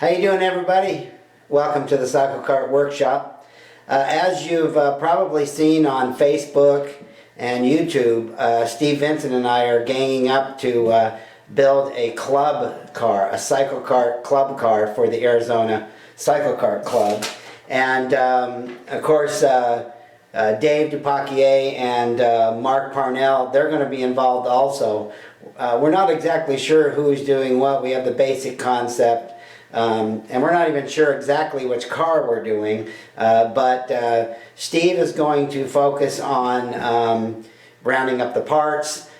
How you doing, everybody? Welcome to the Cyclekart workshop. As you've probably seen on Facebook and YouTube, Steve Vinson and I are ganging up to build a club car, a Cyclekart club car for the Arizona Cyclekart Club. And of course, Dave DePaquier and Mark Parnell, they're going to be involved also. We're not exactly sure who's doing what. We have the basic concept. And we're not even sure exactly which car we're doing, but Steve is going to focus on rounding up the parts.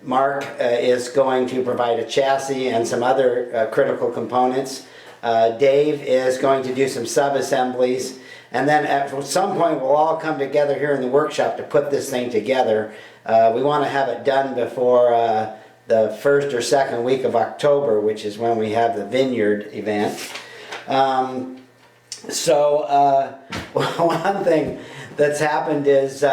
Mark is going to provide a chassis and some other critical components. Dave is going to do some sub-assemblies, and then at some point we'll all come together here in the workshop to put this thing together. We want to have it done before the first or second week of October, which is when we have the Vineyard event. One thing that's happened is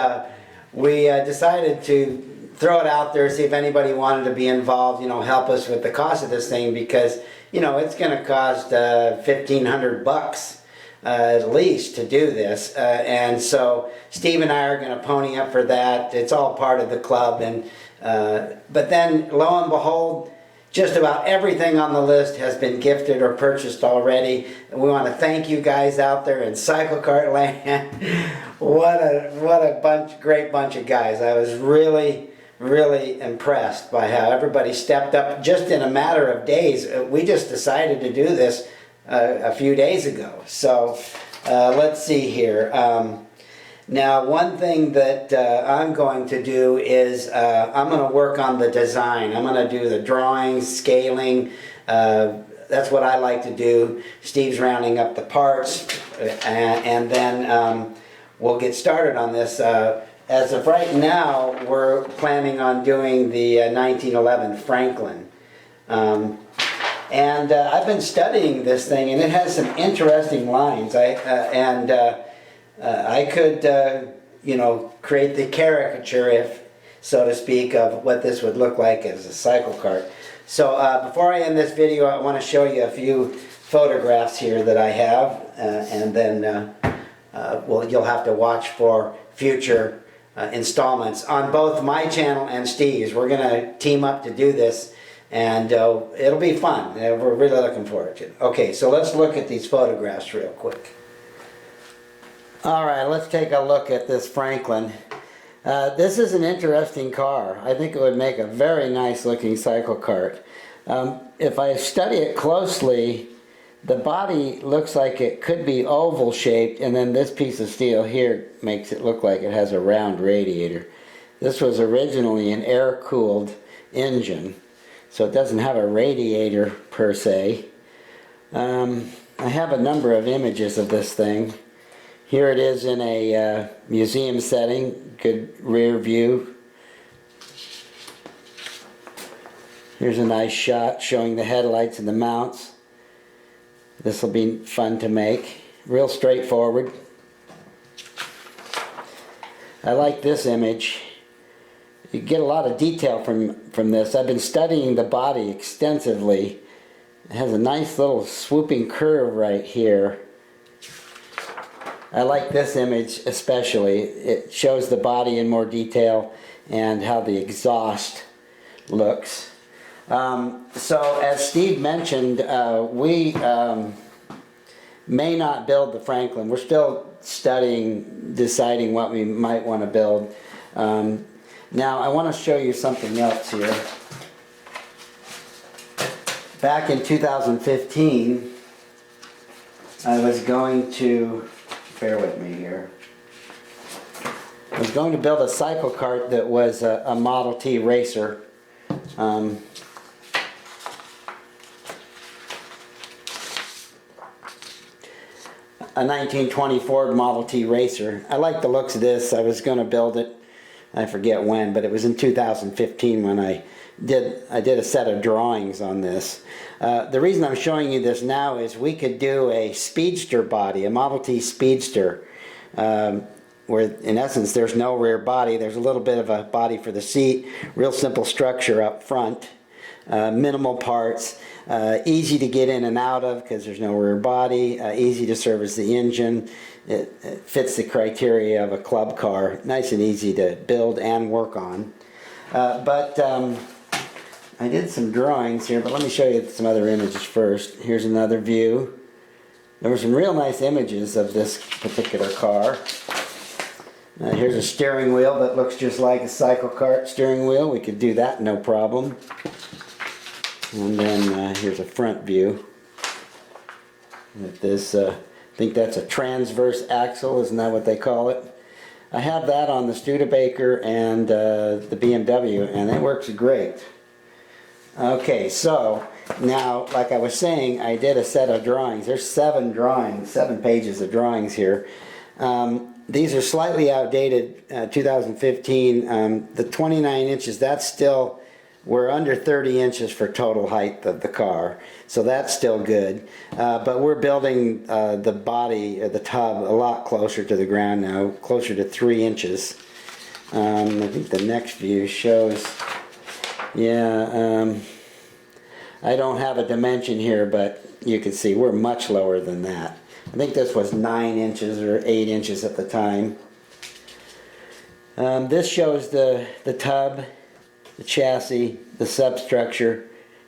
we decided to throw it out there, see if anybody wanted to be involved, help us with the cost of this thing, because, it's going to cost $1,500 at least to do this. And so Steve and I are going to pony up for that. It's all part of the club. And but then, lo and behold, just about everything on the list has been gifted or purchased already. And we want to thank you guys out there in Cyclekart land. What a great bunch of guys. I was really impressed by how everybody stepped up just in a matter of days. We just decided to do this a few days ago. So let's see here. Now, one thing that I'm going to do is I'm going to work on the design. I'm going to do the drawings, scaling. That's what I like to do. Steve's rounding up the parts, and then we'll get started on this. As of right now, we're planning on doing the 1911 Franklin. And I've been studying this thing, and it has some interesting lines. I could, create the caricature, if so to speak, of what this would look like as a cycle cart. So before I end this video, I want to show you a few photographs here that I have, and then you'll have to watch for future installments on both my channel and Steve's. We're going to team up to do this, and it'll be fun. We're really looking forward to it. Okay, so let's look at these photographs real quick. Alright, let's take a look at this Franklin. This is an interesting car. I think it would make a very nice looking cycle cart. If I study it closely, the body looks like it could be oval shaped, and then this piece of steel here makes it look like it has a round radiator. This was originally an air-cooled engine, so it doesn't have a radiator per se. I have a number of images of this thing. Here it is in a museum setting, good rear view. Here's a nice shot showing the headlights and the mounts. This will be fun to make. Real straightforward. I like this image. You get a lot of detail from this. I've been studying the body extensively. It has a nice little swooping curve right here. I like this image especially. It shows the body in more detail and how the exhaust looks. So as Steve mentioned, we may not build the Franklin. We're still studying, deciding what we might want to build. Now I want to show you something else here. Back in 2015, I was going to, bear with me here, I was going to build a cycle cart that was a Model T racer. A 1920 Ford Model T racer. I like the looks of this. I was going to build it, I forget when, but it was in 2015 when I did a set of drawings on this. The reason I'm showing you this now is we could do a speedster body, a Model T speedster, where in essence there's no rear body. There's a little bit of a body for the seat, real simple structure up front. minimal parts, easy to get in and out of because there's no rear body, easy to service the engine. It fits the criteria of a club car, nice and easy to build and work on. I did some drawings here, but let me show you some other images first. Here's another view. There were some real nice images of this particular car. Here's a steering wheel that looks just like a Cyclekart steering wheel. We could do that no problem. And then here's a front view. With this, I think that's a transverse axle, isn't that what they call it? I have that on the Studebaker and the BMW, and it works great. Okay, so now, like I was saying, I did a set of drawings. There's 7 drawings, 7 pages of drawings here. These are slightly outdated, 2015. The 29 inches, that's still, we're under 30 inches for total height of the car, so that's still good. But we're building the body, the tub, a lot closer to the ground now, closer to 3 inches. I think the next view shows, yeah, I don't have a dimension here, but you can see we're much lower than that. I think this was 9 inches or 8 inches at the time. This shows the tub, the chassis, the substructure.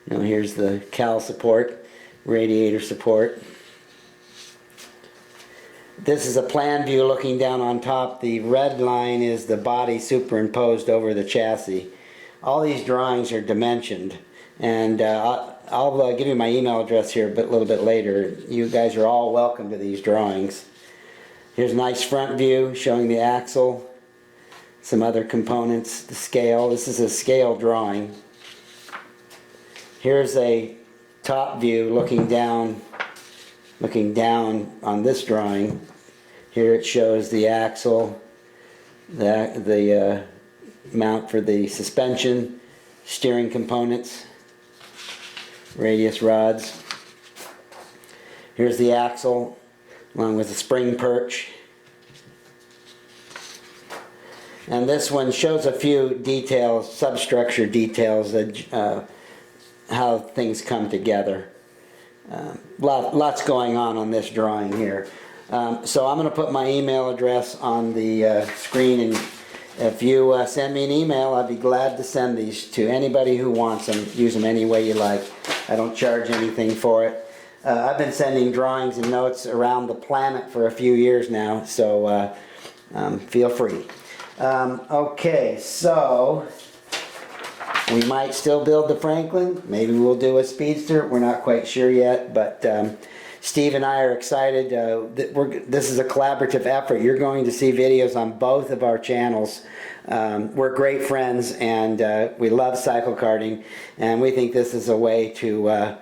You know, here's the cowl support, radiator support. This is a plan view looking down on top. The red line is the body superimposed over the chassis. All these drawings are dimensioned, and I'll give you my email address here a little bit later. You guys are all welcome to these drawings. Here's a nice front view showing the axle, some other components, the scale. This is a scale drawing. Here's a top view looking down on this drawing. Here it shows the axle, the mount for the suspension, steering components, radius rods. Here's the axle along with the spring perch. And this one shows a few details, substructure details, how things come together. Lots going on this drawing here. So I'm going to put my email address on the screen, and if you send me an email, I'd be glad to send these to anybody who wants them. Use them any way you like. I don't charge anything for it. I've been sending drawings and notes around the planet for a few years now, so feel free. Okay, so we might still build the Franklin. Maybe we'll do a Speedster. We're not quite sure yet, but Steve and I are excited. This is a collaborative effort. You're going to see videos on both of our channels. We're great friends, and we love cycle karting, and we think this is a way to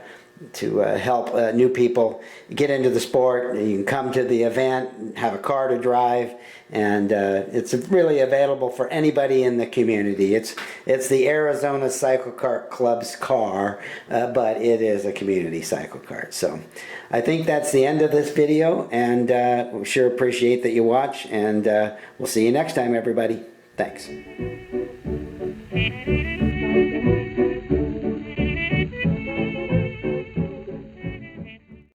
help new people get into the sport. You can come to the event, have a car to drive, and it's really available for anybody in the community. It's the Arizona Cyclekart Club's car, but it is a community cycle kart. So I think that's the end of this video, and we sure appreciate that you watch, and we'll see you next time, everybody. Thanks.